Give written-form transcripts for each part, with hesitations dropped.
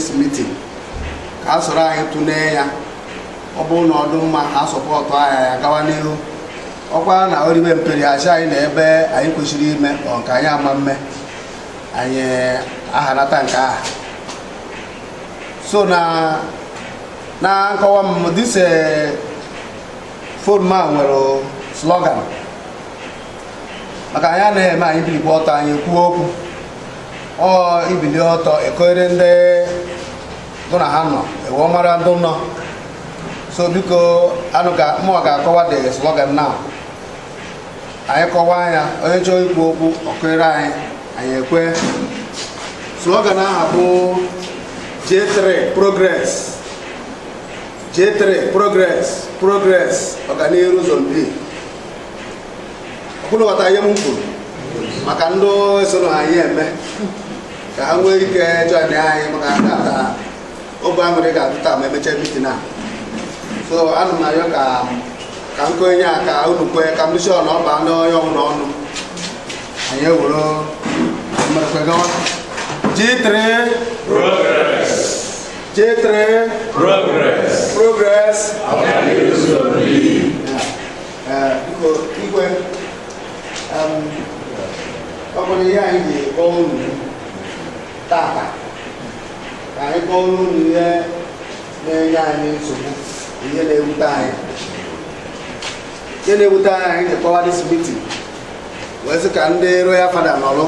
this meeting. Kasora tune ya obu na oduma ha support aya ya gawa n'ihu. Okwa na oribe mperi acha anyị na ebe anyị kwesịrị ime ka anyị ama mme anyị ahanata nke a. So na nkọwa m this phone man nwere slogan maka anyị na-eme anyị bili ọtọ anyị kwuo okwu ibili ọtọ ekore ndị dụ na ha nọ ewe mara ndụ nọ. So biko anụ ka mụ ga-akọwa the slogan now. Anyị kọwa ya onye chọọ ikwu okwu ọkụrịrị anyị ekwe. Slogan ahụ bụ J3 Progress. J3 Progress ọganihu zombi. Ọkwụrụ ghọta ihe m kwuru maka ndị esoro anyị eme ka ha nwee ike join anyị maka ata obu aṅụrị ga-atụta ma emechaa meeting a. So anụ m ayọ ka nkwenye a ka unu kwe ka m dịchọ na ọba ndị onye ọbụla ọnụ anyị ewere mmerekwegawa. J3 Progress. J3 Progress. Igwe ọ bụrụ ihe anyị ji kpọọ unu tata ka anyị kpọọ unu ihe na-enye anyị nsogbu, ihe na-ewute anyị. Ihe na-ewute anyị ji kpọwa this meeting wee sị ka ndị royal father nọrụ,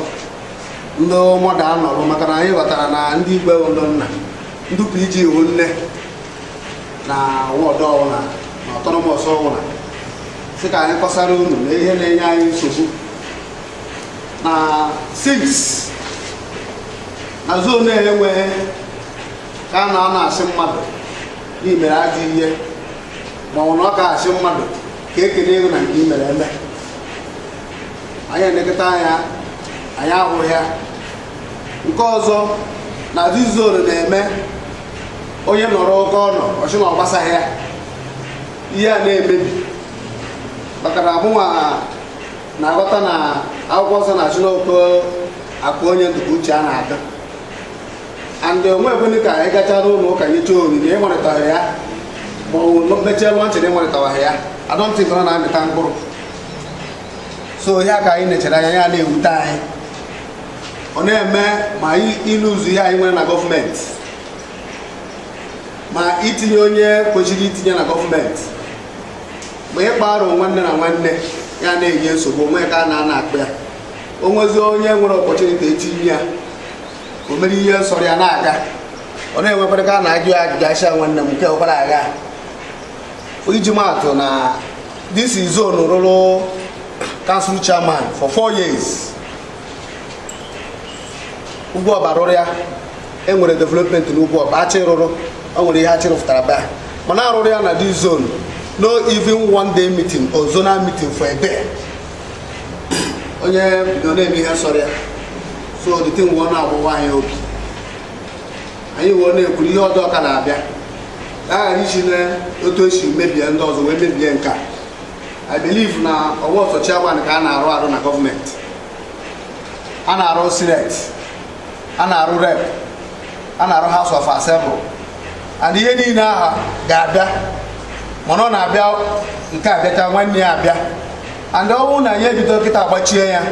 ndị mọda nọrụ, maka na anyị ghọtara na ndị igwe ndị nna ndị PG iwu nne na wọdụ ọwụna na autonomous ọwụna sị ka anyị kọsara unu na ihe na-enye anyị nsogbu na 6 na zonu enweghị ka a na-asị mmadụ n'imere ajọ ihe ma ọ na ọ ga-asị mmadụ ka ekele ego na nke imere eme. Anyị elekọta anya anyị ahụghị ya. Nke ọzọ na dị zonu na-eme onye nọrọ oke ọnọ ọchị na ọ gbasaghị ya ihe a na-emebi maka na mụnwa na-aghọta na akwụkwọ nsọ na Chineke akpa onye ndụkọ uche a na-adị and onwe ebene ka anyị gachara ụlọ ụka nyecha onyinye ịnwarịtaghị ya ma ọ mechie lọnchị na ịnwarịtaghị ya adọntị nọrọ na-amịta mkpụrụ. So ihe ka anyị nechere anya ya na-ewute anyị, ọ na-eme ma ịlụzu ihe anyị nwere na gọọmenti ma itinye onye kwesịrị itinye na gọọmenti ma ịkparụ nwanne na nwanne ya na-enye nsogbu onwe ka a na-akpa ya. O nwezi onye nwere ọpọchuniti etinye ya o mere ihe nsọrọ ya na-aga, ọ na-enwekwara ka a na-ajụ ya ajụjụ nwanne m nke ọkwara aga. Iji maatụ na this is zone rụrụ council chairman for 4 years. Ugwu ọba rụrụ ya, enwere development n'ugwu ọba achị rụrụ, o nwere ihe achị rụpụtara ba mana arụrụ ya na this zone no even one day meeting or zonal meeting for a day. Onye bido na-eme ihe nsọrọ ya. So the thing wọ na-agbụwa anyị obi, anyị wọ na-ekwuru ihe ọdọ ka na-abịa aghara isi na otu esi mebie ndị ọzọ wee mebie nka. I believe na ọwa ọsọ chairman ka a na-arụ na gọọmenti, a na-arụ senate, a na-arụ rep, a na-arụ house of assembly, and ihe niile aha ga-abịa mana ọ na-abịa nke abịacha nwanne ya abịa. And ọ bụrụ na anyị ebido kịta agbachie ya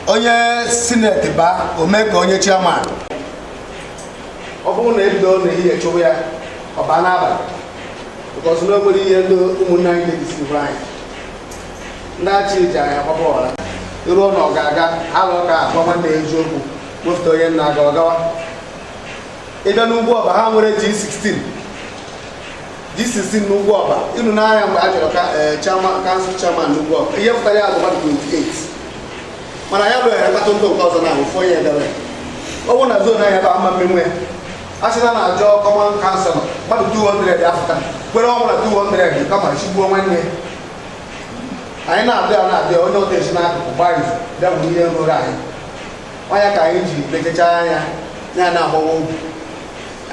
onye sineti ba o mee ka onye chairman, ọ bụrụ na ebido na ihe chụwa ya ọba n'abalị because na nwere ihe ndị ụmụnne anyị na-edisiri anyị ndị achị ji anyị agbaba ọra iruo na ọ ga-aga alụ ka agwa nwanne ya eziokwu wepụta onye nna aga ọgawa. ịbịa n'ugwu ọba ha nwere G16 n'ugwu ọba ịnụ n'anya mgbe a jụrụ kansụl chairman n'ugwu ọba ihe pụtara ya agụba 28 mana ya bụ kpata ndụ nke ọzọ na ụfọ ya edere ọ bụ na zon anya ebe ama mmenwe ya a sị na na-ajọ kọman kansụl mmadụ 200 afụta kwere ọ bụla 200 kama chigbuo nwanne anyị na-abịa onye ọta esi n'akụkụ gbaizu bịa bụ ihe nrụrụ anyị ọnya ka anyị ji lekechaa anya ya na-agbawa obi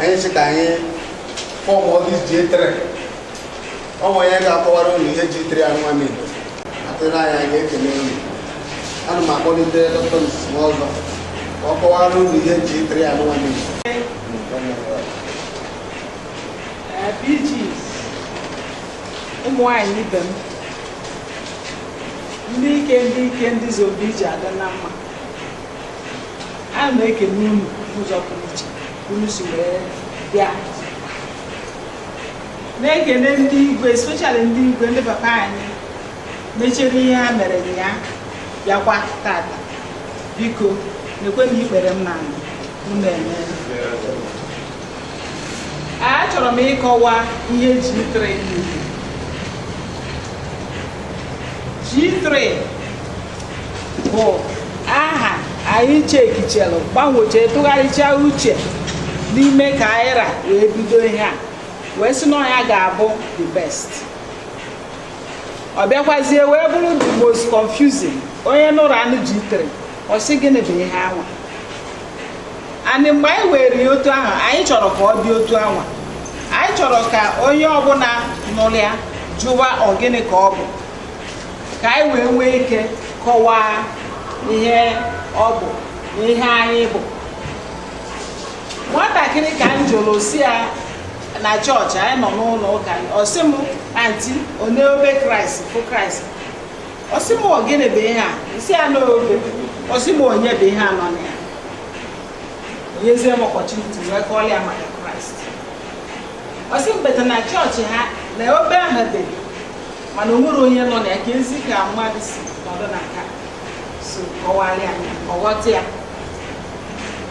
anyị sị ka anyị fọm ọdịs G3 ọ nwere onye ga-akọwara ụlọ ihe G3 anụmanụ Igbo atụrụ anya anyị ekele unu ana m akpọlite dọkịta ọzọ ka ọ kọwara ụlọ ihe G3 anụmanụ Igbo ụmụ nwanyị ibe m ndị ike ndị zobi iji ada na mma ana m ekele unu n'ụzọ pụrụ iche unu si wee bịa na-ekele ndị igwe especially ndị igwe ndị papa anyị mechere ihe ha mere ya bịakwa tata biko na-ekwe na ikpere m na unu eme achọrọ m ịkọwa ihe G3 bụ aha anyị chekichelu gbanweche tụgharịcha uche n'ime ka anyị wee bido ihe a wee sị na ya ga-abụ the best ọ bịakwazie wee bụrụ the most confusing onye nụrụ anụ G3 ọ sị gịnị bụ ihe anwa anyị mgbe anyị were ya otu ahụ anyị chọrọ ka ọ dị otu anwa anyị chọrọ ka onye ọbụla nụrụ ya jụwa ọgịnị ka ọ bụ ka anyị wee nwee ike kọwaa ihe ọ bụ na ihe anyị bụ nwatakịrị ka m jụrụ si ya na chọọchị anyị nọ n'ụlọ ụka ọ sị m anti onye obe Kraịst bụ Kraịst ọ sị m ọgịnị bụ ihe a isi ya n'obe ọ sị m onye bụ ihe a nọ na ya onyezie m ọpọchuniti wee kọọla ya maka Kraịst ọ sị mbete na chọọchị ha na obe ahụ dị mana o nwere onye nọ na ya ka ezi ka mmadụ si nọdụ na nka so kọwara ya ọghọta ya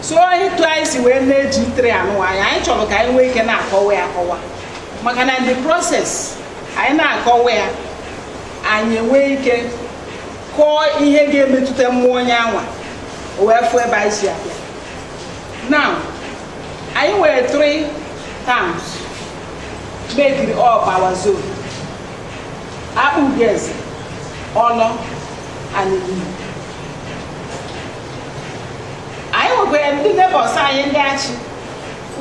so etu anyị si wee na-eji G3 anụ anyị chọrọ ka anyị nwee ike na-akọwa ya akọwa maka na the process anyị na-akọwa ya anyị enwee ike kọọ ihe ga-emetụta mmụọ onye anwa o wee fụ ebe anyị si abịa now anyị nwere 3 terms made up our zone Akpugeze, Ọlọ, and Ilu. Anyị nwekwara ndị neighbors anyị ndị achị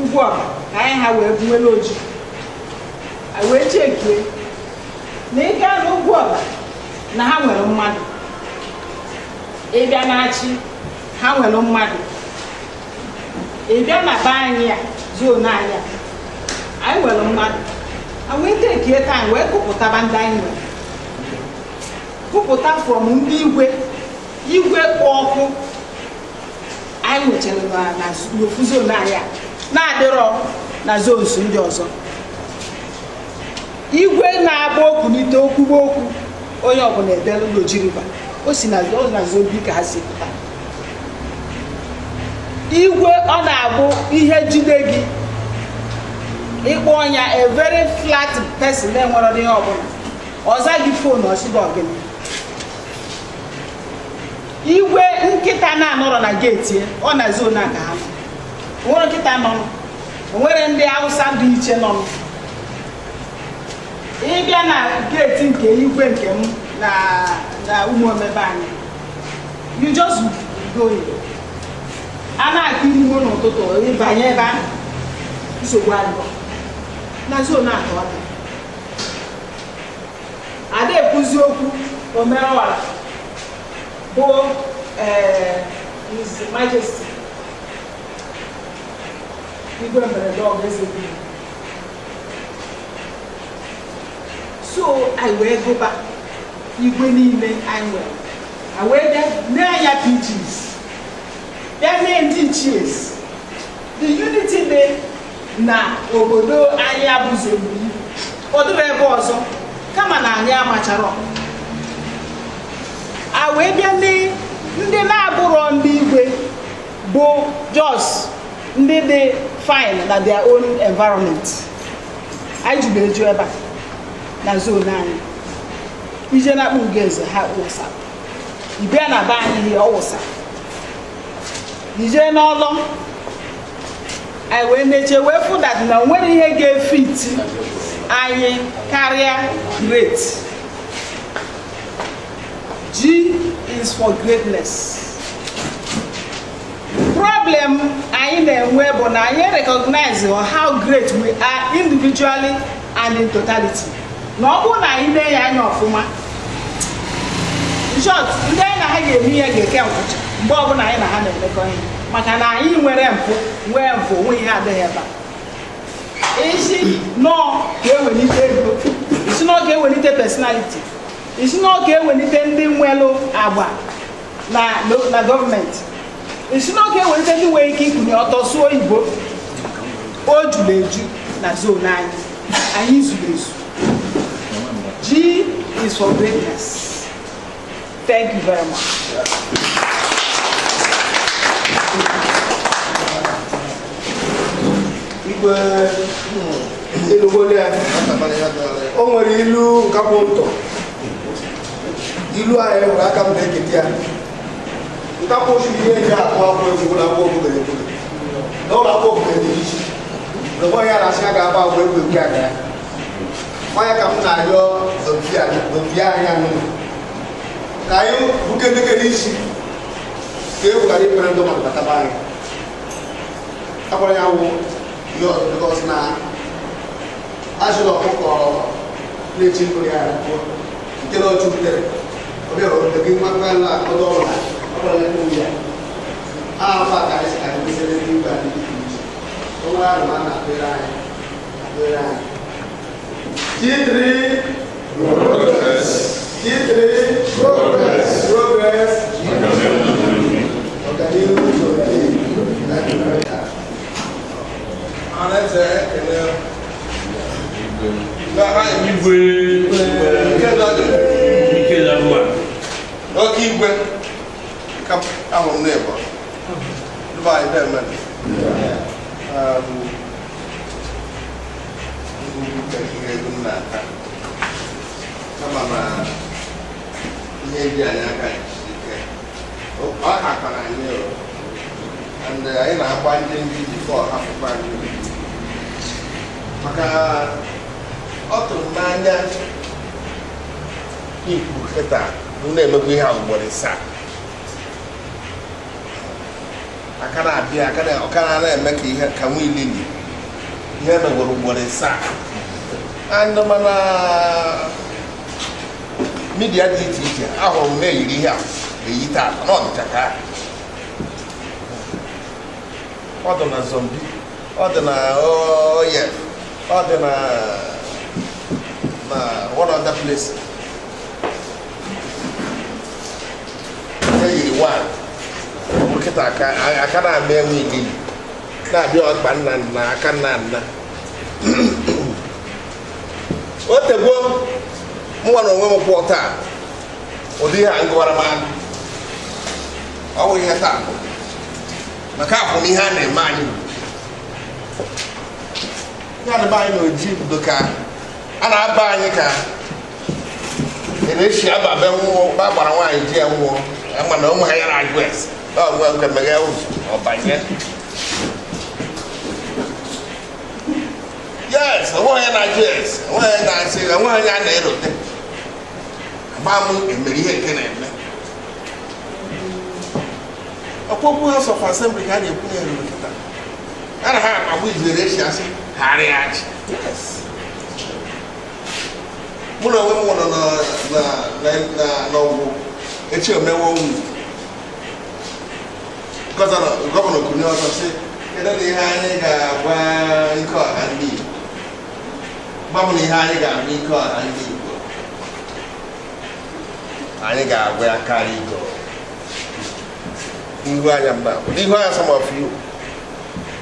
ugwu ọba ka anyị ha wee buwere oji anyị wee chekie na ịga n'ugwu ọba na ha nwere mmadụ ịbịa na-achị ha nwere mmadụ ịbịa na be anyị a zon anyị anyị nwere mmadụ and we take here time wee gụpụtaba ndị anyị nwere gụpụta from ndị igwe kpọ ọkụ anyị nwechara na n'ofu zon anyị na-adịrọ na zones ndị ọzọ igwe na-agba okwunite okwugbo okwu onye ọbụla edelu n'ojiriba o si na zobi ka ha si pụta igwe ọ na-abụ ihe jide gị ịkpọ ọnya a very flat person na-enwere ihe ọbụla ọza gị fon ọsịba ọgịnị igwe nkịta na-anọrọ na geeti ọ na zon a ka ha nwere nkịta nọ nwere ndị Hausa dị iche nọ ịbịa na geeti nke igwe nke m na ụmụ omebe anyị you just go in a na-akiri igwe n'ụtụtụ ịbanye ebe ahụ nsogbu adịghị na zon atọ ada ekwuzi okwu omerọwara bụ His Majesty igwe mberede ọga eze bi so anyị wee gụba igwe niile anyị nwere anyị wee bịa n'anya PGs bịa mee ndị chiefs the unity day na obodo anyị abụzogbu ọ dịrị ebe ọzọ kama na anyị amachara a wee bịa ndị na-abụrọ ndị igwe bụ Jos ndị dị fine na their own environment. Anyị jụrụ eju ebe a na zone anyị. Ije na akpụ ugeze ha wụsa. Ibia na be anyị ihe ọ wụsa. Ije n'ọlọ anyị wee neche wee fụ that na nwere ihe ga-efiti anyị karịa great. G is for greatness. Problem anyị na-enwe bụ na anyị recognize how great we are individually and in totality. Na ọ bụrụ na anyị na-enye anya ọfụma, in short, ndị anyị na ha ga-eme ihe ga-eke nkwụcha mgbe ọbụla anyị na ha na-emekọ ihe, maka na anyị nwere mpụ onwe ihe adịghị ebe a. Isi nọọ ka ewelite ego, isi nọọ ka ewelite personality, isi nọọ ka ewelite ndị nwelụ agba na gọọmenti, isi nọọ ka ewelite ndị nwere ike ikunye ọtọ sụọ Igbo. O juru eju na zone anyị zuru ezu. G is for greatness. Thank you very much. Igwe Enugu ya o nwere ilu Kpakpando. Ilu anyị nwere aka m na-ekete ya. Kpakpando ihe eji akụ akwụ egwu na akwụ obodo ekwuru. N'ụlọ akwụ obodo dị iche. Mgbe ya na-asị a ga-agba agwa egwu egwu aka ya. Nwanya ka m na-arịọ zọmfia anyị anụnụ. Ka anyị bukedekere isi ka ewu ghara ikpere ndụ maka bataba anyị. Akwara ya wụ because na ajụrụ ọkụkọ na-echi nkụrụ ya pụọ nke na ọchụ butere ọ bịara obodo gị mmakwa na ọdụ ọrụ na ọbụla ya n'ụlọ ya ahụ aka anyị ka anyị mesịrị ndị mba dị iche iche onwe ahụ ma na-akpere anyị G3 progress. ihe dị anyị aka ike ọ hakara anyị and anyị na-agba ndị bifo hapụkwa anyị maka ọ tụrụ n'anya ikwu kịta bụ na-emekwa ihe ugboro isaa aka na-abịa ọkara na-eme ka ihe ka nwa ilili ihe megwara ugboro isaa and mana media dị iche iche ahụrụ m na-eyiri ihe a eyi taa n'ọdịcha ka ọ dị na zombi ọ dị na oye ọ dị na one other place eyiri one nkịta aka na-ama enwe ilili na-abịa ọkpa nna na aka nna nna o tegbo mwa na onwe m kwụọ taa ụdị ihe a ngwara m anụ ọ bụ ihe taa maka afọ m ihe a na-eme anyị ihe a na-eme anyị na oji bido ka a na-aba anyị ka na-eshi aba be nwụọ ba gbara nwaanyị ji ya nwụọ ma na ụmụ ha ya na-ajụ ese ọgwụ nke meghe ụzọ ọbanye yes onwe ya na-ajụ ese onwe ya na-asị onwe ya na-erote agba m emere ihe nke na-eme ọkpọgbu House of Assembly ka a na-ekwu na eruru kịta a na ha agbagbu izere echi asị harịa achị mụ na onwe m nwụrụ n'ọgwụ echi omewe owu gọvanọ kunye ọzọ sị kedu na ihe anyị ga-agwa ike ọha ndị Igbo gba m na ihe anyị ga-agwa ike ọha ndị Igbo anyị ga-agwa ya karịa igo ihu anya mba n'ihu anya some of you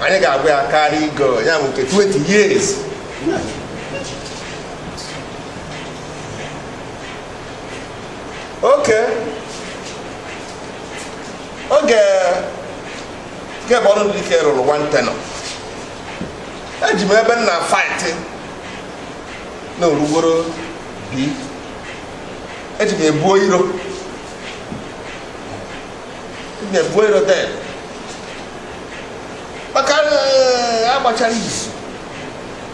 anyị ga-agwa ya karịa igo ya bụ nke 20 years oge nke bụ ọrụ dike rụrụ 110. Eji m ebe m na fight na orugoro bi. Eji m ebuo iro. Eji m ebuo iro then. Maka agbachara izu.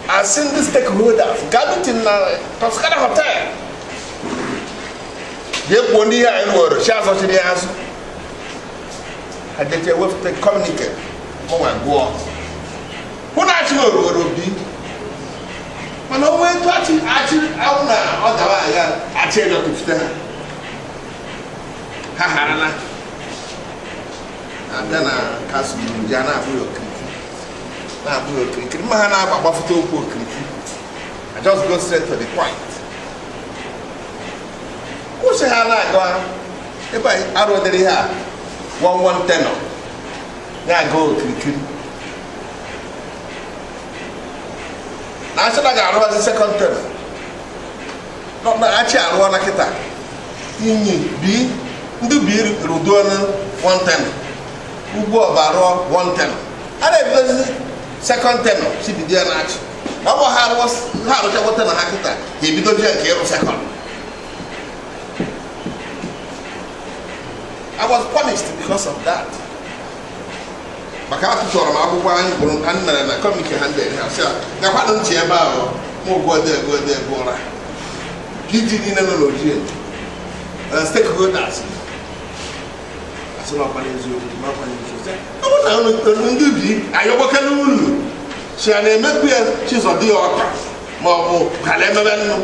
I seen the stakeholders gathered na Toscana Hotel. They put here in order. She has actually asked. I did a with the communicate. Oh my God. Who actually will be? But no way to actually out now. Otherwise, I tell you to stay. Ha ha. And then I cast you Jana for your. I just go straight to the point. Who say I like go? If I already have 110, then I go to now I said I got the second term. Not actually I want to get that. B, do be Rudon 110. Ugo Baro 110. I second term, she be there natch. Our hand was how to what a hacketa. He be the care of second. I was punished because of that. Makati told him, I will go and I come in hand. Now, why don't you about more go there, Bora? He did in analogy. Stakeholders. I saw my I work alone. She and a member, she's on the altar. More, Calamavan.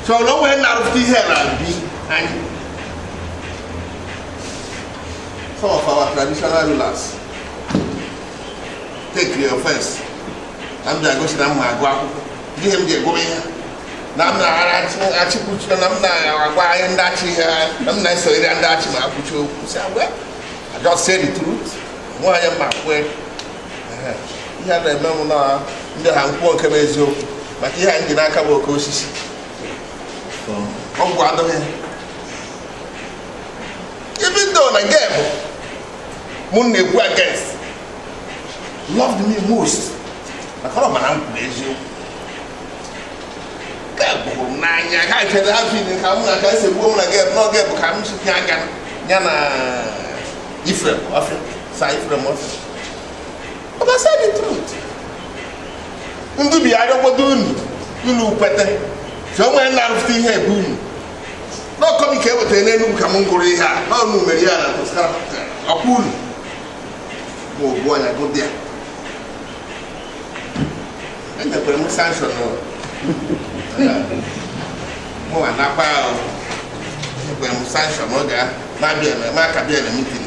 So, no way out of the hair I'll be. And some of our traditional rulers take the offense. I'm going to my guapo. Give him the going. I'm not actually put you on why and that I'm not so and that I put you. I just say the truth. Why am I way? He had a member now, the Hanko Cabezo, but he had in Akabo Cosis. Oh, what the hell? Even though I gave Monday who against loved me most. I call my uncle you. I can't tell you how I can say woman again, no get becomes Yana Ifrem, side from us. But I said the truth. You be I don't want to you look better. Somewhere now of the hair boom. No communicate with the name come on Korea, no Mariana to start a pool. Go boy, I go there. And the permission. Mo anapa o sanction oga ma bia ma ka bia na meeting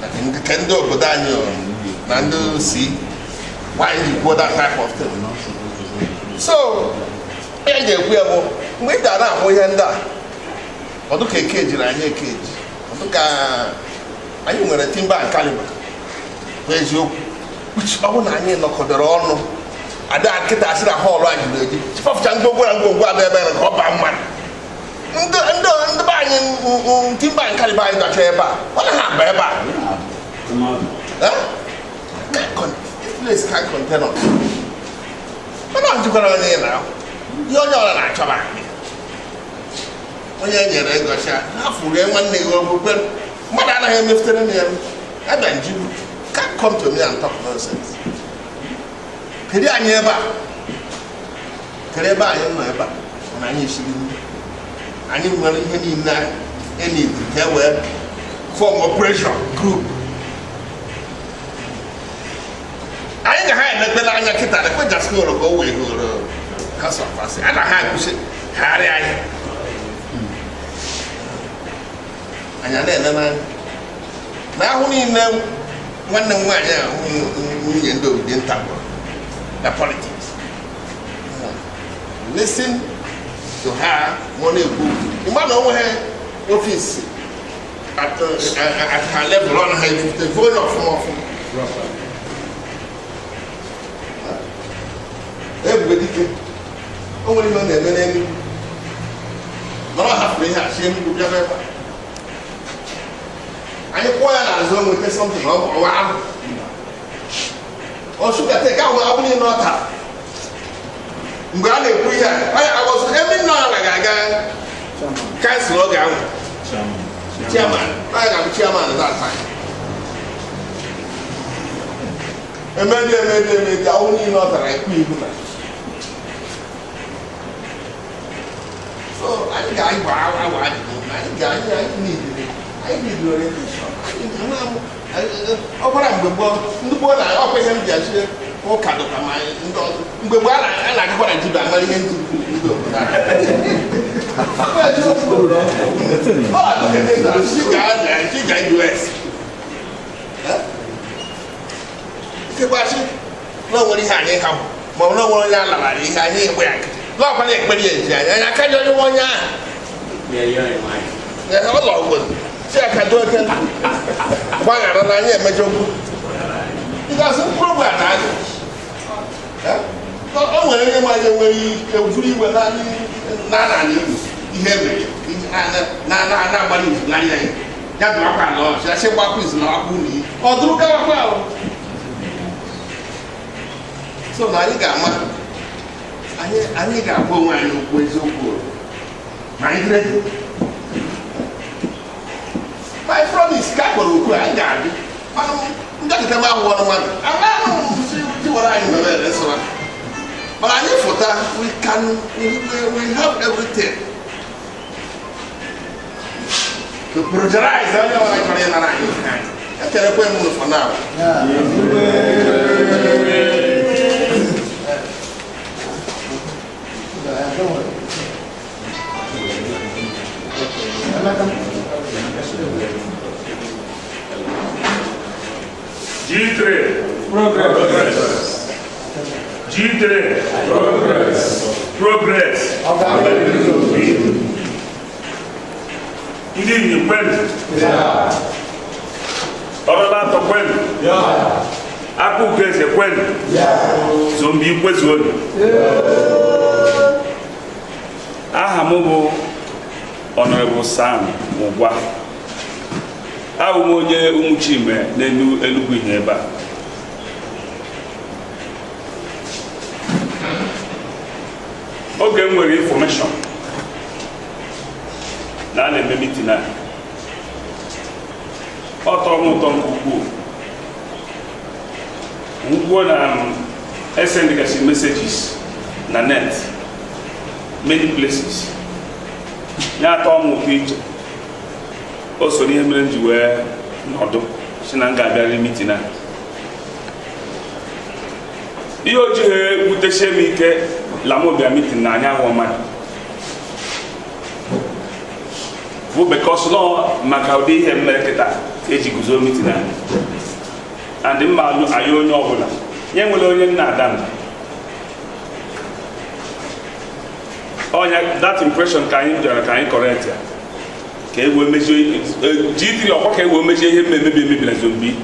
na kendo bodanyo na ndo see why you go that type of thing. So e je ku ebo mgbe da na ho ihe nda odu ka ekeji na anya ekeji odu ka anyị nwere timba and caliber eziokwu which ọ bụ na anyị nọkọdoro ọnụ ada kita asira hall ajuru eji chief chango ngwa ebe na ko ba mma ndo ba anyị timba and caliber anyị dacho ebe a wala ha ba ebe a this place can contain us mana njikọrọ onye na ihe onye ọla na-achọba onye nyere ego cha ha furu nwanne gị ogbukwe mmadụ anaghị emefutere na ya ebe njiru can't come to me and talk nonsense. Kedu anyị ebe a kere ebe anyị nọ ebe a na anyị shiri anyị nwere ihe niile any ka wee form operation group anyị ga ha emekpela anya kịta na kweja skoro ka o wee goro kasa pasi ana ha kwụsị harị anyị anya na-eme na ahụ niile nwanne m nwaanyị a nwunye ndị obodo nta gwụrụ the politics. Listen to her money book. You might know her office at her level on her the going off from everybody can only know the name. Not have to be a shame to be ever. anyị kwụọ ya n'azụ nweta something ọwa ahụ ọsụgata ka ahụ abụghị n'ọta mgbe a na-ekwu ihe a agbọsụ ebe nna ọra ga-aga kansụl oge ahụ chairman onye ga-abụ chairman that time emedi ahụ niile ọ tara ekwu ihu na so anyị ga-agba awa ajụjụ anyị bidoro religion ọ gwara mgbe gboo ndị gboo na ọkwa ihe m ji achị ụka dụkwa ma ndị ọzọ mgbe gboo a na-agụkwa na jibe amara ihe ndị obodo chiga US ikekwachi na onwere ihe anyị ha ma ọ na onwere onye a lara ihe anyị ekpe ya nkịtị n'ọkwa na-ekpere ya ezi anyị anya akarị onye nwe onye ahụ ụlọ obodo si akado oke gbaghara na anyị emejọ okwu ịgasị mkpụrụ bụ ada anyị o nwere onye nwanyị nwere ike buru igwe na ihe mere na-agbalị izu n'anya ya ya dụrakwa ala ọchị asị gbakwa izu na ọkpụ n'iyi ọ dụrụ gawakwa ahụ so na anyị ga-ama anyị ga-agwa onwe anyị okwu eziokwu ma anyị dịrị my promise ka kpọrọ okwu anyị ga-adị mana ndakịta m ahụ ọrụ mmadụ agaghị tiwara anyị mere nsọra mana anyị fụta we have everything to pressurize onye ọbụla chọrọ ịnara anyị ekerekwe m ụlọ for now G3 progress. G3 progress. Ndị enyi kwenu. Ọrụla atọ kwenu. Akụ eze kwenu. Zombi kwezuonu. Aha m bụ Honorable Sam Mugwa. Abụ m onye Umuchime n'Enugu ihe ebe a. Oge m nwere information na a na-eme meeting a, ọ tọrọ m ụtọ nke ukwuu. Ugbo na sendgasị messages na net many places. Ya atọ m ụtọ iche. O so n'ihe mere m ji wee nọdụ si na m ga-abịarị meeting a. Ihe o jighị wutesie m ike lamobia meeting na anya ahụ mmadụ bụ because nọ maka ụdị ihe mere kịta eji guzo meeting a and mma anyị onye ọbụla nye nwere onye nna ada m ọnya that impression ka anyị bịara ka anyị correct ya ka e wee mejie G3 ọkwa ka e wee mejie ihe emebi na zombi.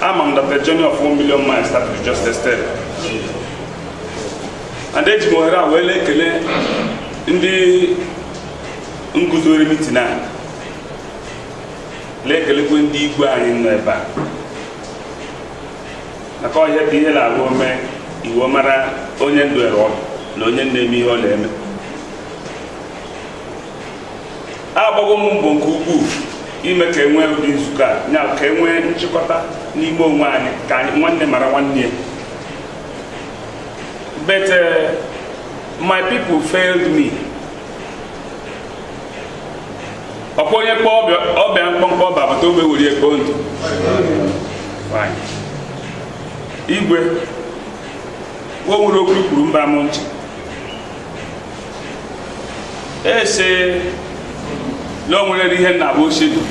Ama m that the journey of 1 million miles started just yesterday. And eji m ohere a wee ekele ndị nguzori meeting a, ekelekwe ndị igwe anyị nọ ebe a maka ọhịa dị ihe na-arụ ome iwu mara onye ndụ ere ọdụ na onye na-eme ihe ọ na-eme. Agbago m mbọ nke ukwuu ime ka enwee ụdị nzukọ a, nya ka enwee nchịkọta n'ime onwe anyị ka anyị nwanne mara nwanne. But my people failed me. Ọkwa onye kpọọ ọbịa mkpọmkpọ ọba bata ogbe were ekpo ndụ igwe o nwere okwu kwuru mba m nchi ese na o nwere ihe nna bụ ochedu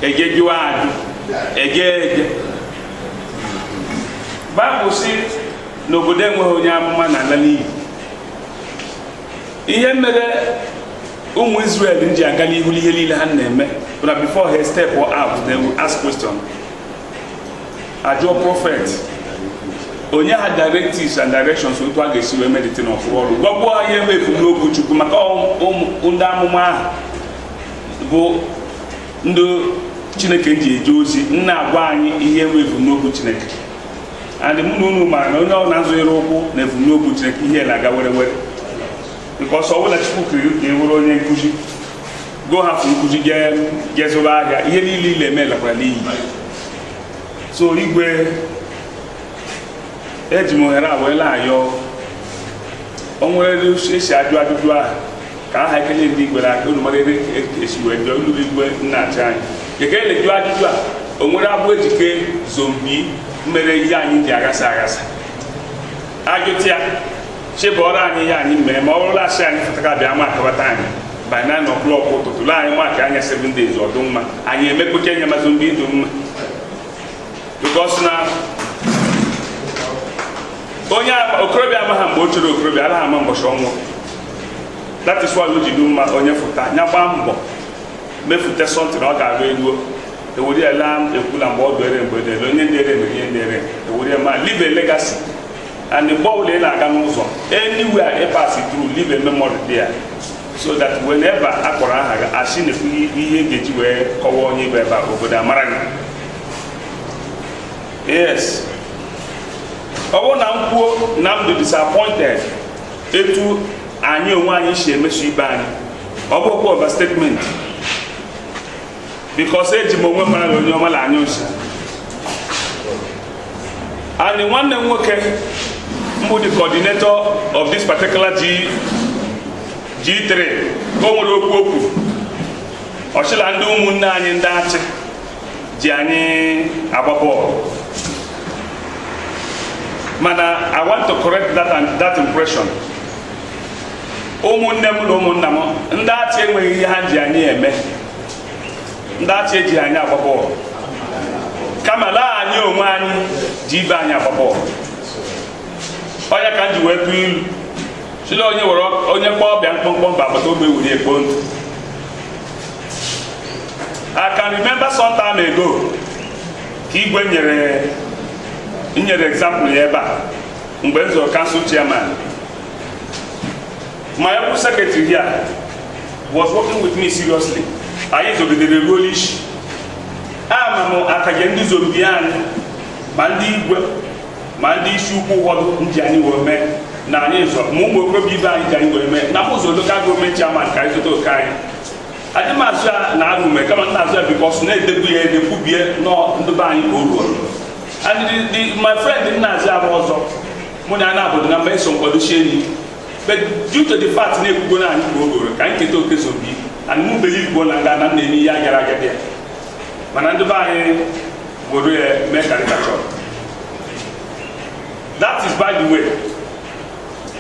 egegiwa adụ ege Baịbụl si n'obodo enweghị onye amụma na ala n'iyi. Ihe mere ụmụ Israel ndị aga n'ihu ihe niile ha na-eme bụ na before he step out they will ask question. Ajụọ prophet onye ha directives and directions otu a ga-esi wee meditate n'ọfụrụ ọrụ gwagbuo anyị emefu n'okwu Chukwu maka ndị amụma ahụ bụ ndị Chineke ji eje ozi nna agwa anyị ihe nwe ebumnobi Chineke. And mụ na unu mara na onye ọ na-azụnyere ụkwụ na ebumnobi Chineke ihe na-aga were were. Because ọ bụla Chukwu kiri ka e were onye nkụzi go hapụ nkụzi jee zụba ahịa ihe niile ile emelakwara n'iyi. So igwe eji m ohere a wee na-ayọ o nwere esi ajụ ajụjụ ahụ ka aha ekele ndị igwe aka unu mara ebe esi wee jụọ ulu igwe nna-achị anyị ekele jụọ ajụjụ a o nwere abụ ejike zombi mere ihe anyị ji aghasa aghasa ajụta ya chebọrọ anyị ihe anyị mere ma ọ bụrụ asị anyị fụtaka bịa ma akabata anyị by 9 o'clock ụtụtụ la anyị maka anya 7 days ọdụ mma anyị emekpocha nye ma zombi ịdụ mma because na onye okorobịa amaghị mgbe o chere okorobịa alaghị ama mbọchị ọnwụ. That is why o ji du mma onye fụta nya gbaa mbọ mefute sọntị na ọ ga-arụ eluo ewere ele ekwula mgbe ọ dụere mgbe dere onye ndere mere ihe ndere ewere ma leave a legacy and mgbe ọbụla ị na-aga n'ụzọ anywhere ị pass through leave a memory there so that whenever a kpọrọ aha gị asị na-ekwu ihe ga-eji wee kọwaa onye ibe ebe a obodo amara gị. Yes, ọ bụrụ na m kwuo na m dị disappointed etu anyị onwe anyị si emeso ibe anyị ọ bụkwa overstatement because eji m onwe mara na onye ọma na anya osi and nwanne m nwoke mbụ the coordinator of this particular G3 o nwere okwu ọchịla ndị ụmụnne anyị ndị achị ji anyị agba bọọlụ mana I want to correct that impression. Ụmụnne m na ụmụnna m ndị achị enweghị ihe ha ji anyị eme ndị achị eji anyị agba bọọlụ kama laa anyị onwe anyị ji ibe anyị agba bọọlụ. Onye ka m ji wee tụọ ilu sile onye were onye kpọọ ọbịa mkpọmkpọ mba agbata ogbe were ekpo ndụ. I can remember some time ago ka igwe nyere example ya ebe a mgbe m zụrụ council chairman. My able secretary here was working with me seriously. I used to be the Relish. I'm a Zombian, Mandi, Mandi, Shuku, what Johnny will make. Nanis of Mumbo Probiva and Johnny will make. Naples local government chairman, Kaizo Kai. I didn't answer Narume, come on, answer because Ned the Pubier, nor the buying Uru. And my friend didn't answer also. Munana would not make some pollution. But due to the fact that we go and go, can't get to Kisobi, and who believe one and then any Yagaraga there. Manandaba would make a caricature. That is, by the way,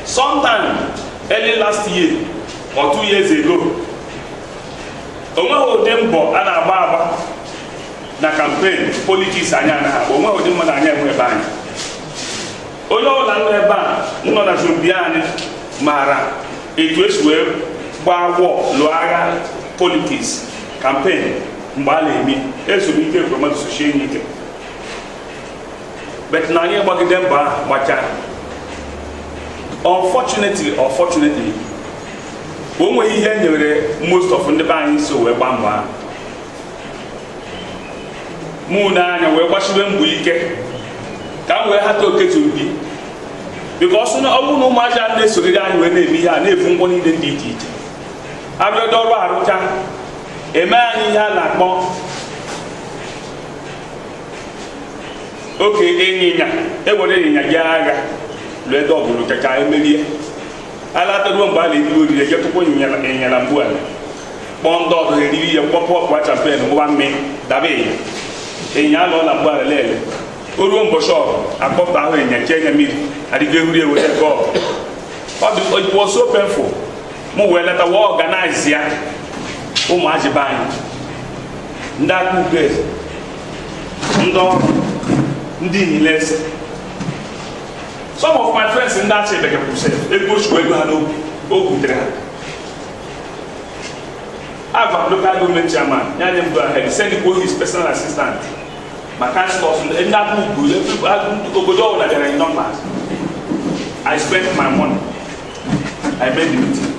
sometime early last year or 2 years ago, Omo Odembo and Ababa na campaign politics anyana, Omo Odembo na anya mwe bani. Oyo la mwe ba, no na zombiane. Mara etu esi wee gbawọ lụọ agha politics campaign mgbe a na-eme ezumike mmadụ sochie ike but na anyị gbagide mba ahụ gbacha unfortunately o nweghị ihe nyere most of ndị be anyị so wee gba mbọ ahụ mụ na anya wee gbachire mbọ ike ka m wee hata Okechukwu because na ọ bụrụ na ụmụaja na-esoriri anyị wee na-eme ihe a na-efu ngwa niile dị iche iche abịado ọrụ arụcha eme anyị ihe a na-akpọ oke ịnyịnya ewere ịnyịnya gị agha lụọ ede ọbụrụ chacha emerie alataruo mgbe a na-ebi oriri ejetụkwa ịnyịnya na mgbu a kpọọ ndị ọdụ ha eriri ya kpọpụ ọkwa champen gbụba mmiri daba ịnyịnya alụọ na mgbu a lele o ruo mbọchị ọgụ akpọpụta ahụ ịnyịnya chee nya mmiri adịghị ehuri ewere ego it was so painful mụ wee leta wee organize ya ụmụ ajịba anyị ndị aka ube ndị ọrụ ndị niile some of my friends ndị achị begakwuse ego chukwu ego ha n'okwutere ha agwa local government chairman ya nye m go ahead send his personal assistant maka stọs ndị aka ugwu obodo ọbụla bịara in numbers. I spent my money. I made the meeting.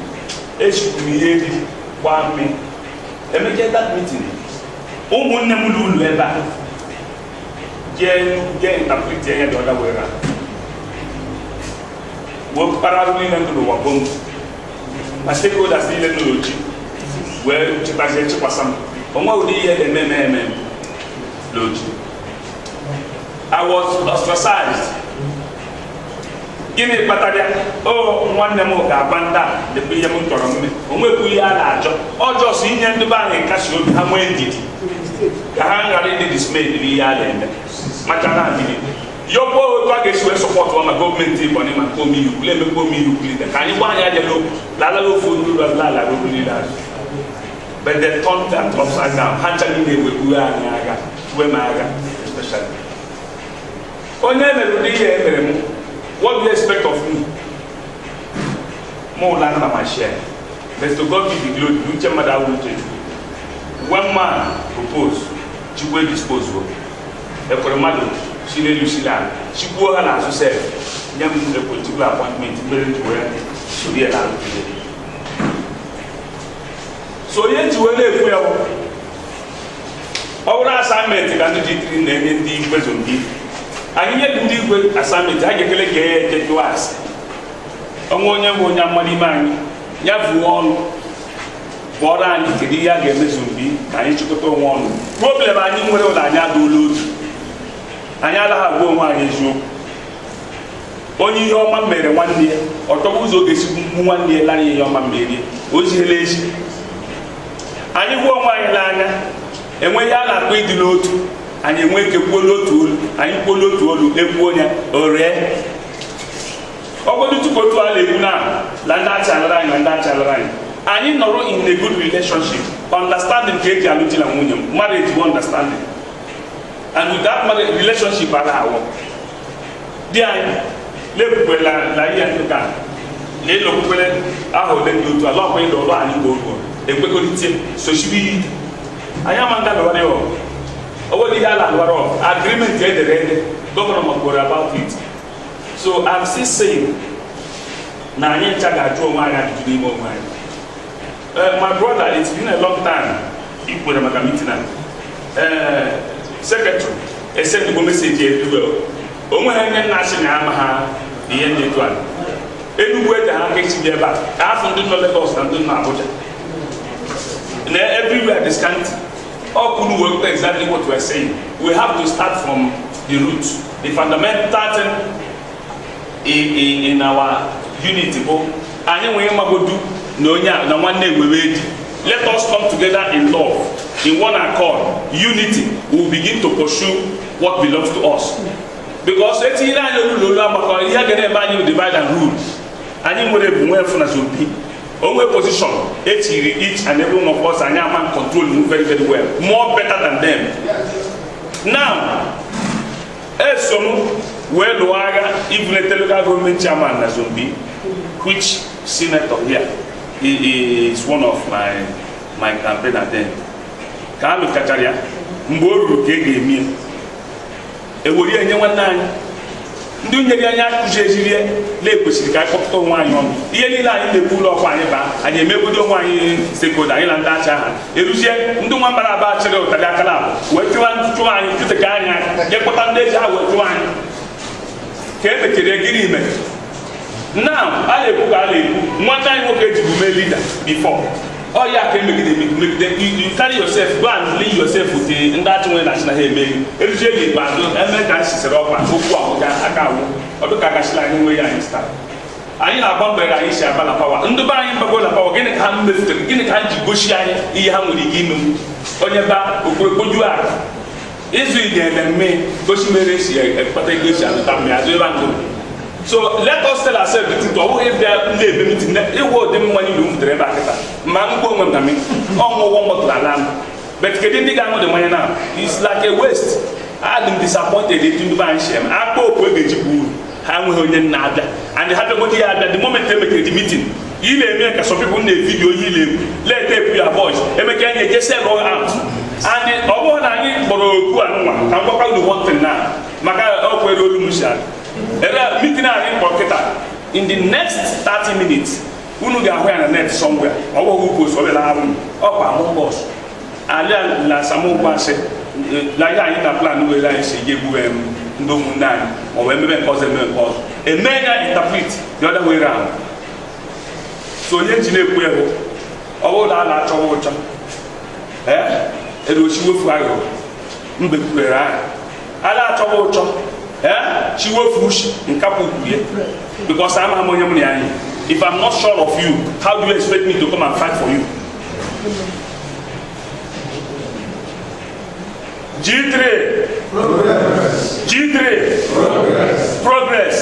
Each me gbaa mme. Emeke that meeting ụmụnne m ụlọ ebe a jee interpret ya the other way around. Wo parallel niile ndụ n'ụwa bụ ma stakeholders niile n'oji wee chịkwazie chịkwasa m onwe ụdị ihe na-eme n'oji. I was ostracized. Gịnị kpatara ya? Nwanne m ga-agba ndị a debe ihe m chọrọ mme onwekwu ihe a na-achọ ọjọọ so inye ndị be anyị nkasi obi ha nwee ndidi ka ha ghara ịdị dismayed n'ihe a na-eme maka na adịghị yọkwa otu a ga-esi wee sọpọtụ ma gọọmenti Ebonyi ma nke omeiwu emekwa omeiwu kwulite ka anyị gwa anyị ajala okwu lalala ofu olu ala obu niile azụ. But they turned that upside down. Ha ncha niile ewepụrụ anyị agha tuwe m agha especially onye mere ụdị ihe emere m. What do you expect of me? More than my share. But to God be the glory. Which mother will take. One man proposed, she will dispose of. A commando, she lay Lucilla. She go her as herself. Young a particular appointment to where she be allowed today. So yet you will live well. Our assignment is going to be in the question. Anyị nye ndị igwe assignment a ga-ekele ga-eje class onye bụ onye mmadụ ime anyị ya bụ ọnụ bụọrọ anyị kedu ihe a ga-emezu mbi ka anyị chịkọta onwe ọnụ. Problem anyị nwere ụlọ anyị adụla otu anyị anaghị agwa onwe anyị eziokwu. Onye ihe ọma mere nwanne ya ọtọbụ ụzọ ọ ga-esi mgbu nwanne ya lara ihe ọma merie o ziela ezi. Anyị hụ onwe anyị n'anya enweghị a na-akpọ ịdị n'otu. Anyị enwe ike kwuo n'otu olu anyị kwuo n'otu olu ekwuo onye oree ọgọdụ tupu otu ala egwu na ndị achalara anyị na ndị achalara anyị anyị nọrọ in a good relationship understanding ka eji alụ di na nwunye m marriage bụ understanding and with that marriage relationship ala awọ di anyị lekwukwela na ihe ndụka na ịlụ okwukwele ahụ ole ndị otu ala ọkwa ịlụ ọrụ anyị ka ogo ekwekọrịta sochibi iyi anyị ama nga lọrọ ya over the agreement government about it. So I'm still saying my brother, it's been a long time if we have a meeting secretary I sent the message everywhere national the end of one Enugu the back half of the Lagos and Abuja everywhere this country. All couldn't work exactly what we're saying. We have to start from the roots, the fundamental in our unity. Let us come together in love, in one accord, unity. We will begin to pursue what belongs to us. Because divide and rule. Only position, each and every one of us, and man control move very, very well, more better than them. Now, as some well, even the local government chairman as be, which senator here is one of my campaign attendants. Kalu Kakaria, Mboru Kege me. Ewori anyone nine. Ndị nyere anya kụzirie na-ekwesịrị ka akpọpụta onwe anyị ọnụ ihe niile anyị na-ekwu ụlọ ọkwa anyị baa anyị emegodo onwe anyị sekoda anyị na ndị acha ha eruzie ndị nwa mbara aba chịrị ụtarị aka na wee chụwa ntụtụ anyị tụteka anya jekpọta ndị eji ha wee chụwa anyị ka e mekere gịnị ime now a na-ekwu ka a na-ekwu nwata anyị nwoke ejibu mee leader before oh yeah, you carry yourself, go and lead yourself with the national hair making. If you get back, American sister up and go or look at Ashland way I start. I know about where I share power. And the buying Bagola power, getting a hand with the beginning hand to Bush, he hammered the game on your back, who you are. Is we then me, Bush Marys, a particular time as well. So let us tell ourselves the truth. If they are living it will them when you do the back. Mango, I one land. But getting the gang of the money now is like a waste. I'm disappointed they didn't buy shame. I hope we get you. I'm going to nada. And they have to go there at the moment they make the meeting. You may make some people in the video, let them be a voice. They make any just say go out. And the other I need for I'm going to want to now. Maka Okwero Musha. In the next 30 minutes, we will get net somewhere. Our who goes over the album, up our boss. ala la samu kwase la ya anyị na plan we la ise yebu ndo mu nan o we me cause e mega interpret the other way round so onye ji na-ekwu ewu ọwụ na ala achọwa ụchọ elu chiwofu agụ mbe kwere ahụ ala achọwa ụchọ chiwofu ushi nkapụ kwuye because ama m onye m na anyị if I'm not sure of you how do you expect me to come and fight for you? G3 progress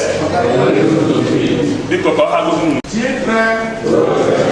because I have G3